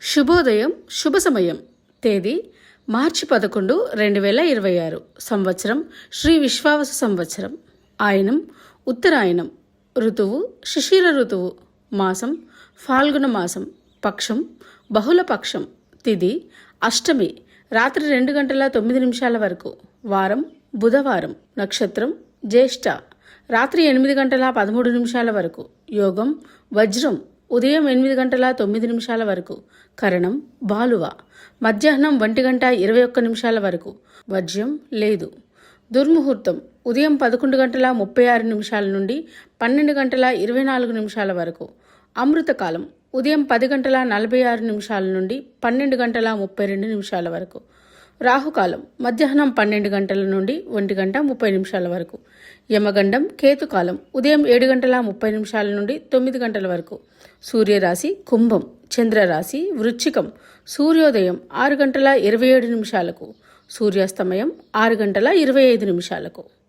శుభోదయం శుభ సమయం. తేదీ మార్చి 11, 2026. సంవత్సరం శ్రీ విశ్వావస సంవత్సరం. ఆయనం ఉత్తరాయణం. ఋతువు శిశిర ఋతువు. మాసం ఫాల్గుణ మాసం. పక్షం బహుళ పక్షం. తిథి అష్టమి రాత్రి 2:09 వరకు. వారం బుధవారం. నక్షత్రం జ్యేష్ఠ రాత్రి 8:13 వరకు. యోగం వజ్రం ఉదయం 8:09 వరకు. కరణం బాలువ మధ్యాహ్నం 1:21 వరకు. వర్జ్యం లేదు. దుర్ముహూర్తం ఉదయం 11:36 నుండి 12:24 వరకు. అమృతకాలం ఉదయం 10:46 నుండి 12:32 వరకు. రాహుకాలం మధ్యాహ్నం 12 గంటల నుండి 1:30 వరకు. యమగండం కేతుకాలం ఉదయం 7:30 నుండి 9 గంటల వరకు. సూర్యరాశి కుంభం. చంద్రరాశి వృశ్చికం. సూర్యోదయం 6:27 సూర్యాస్తమయం 6:25.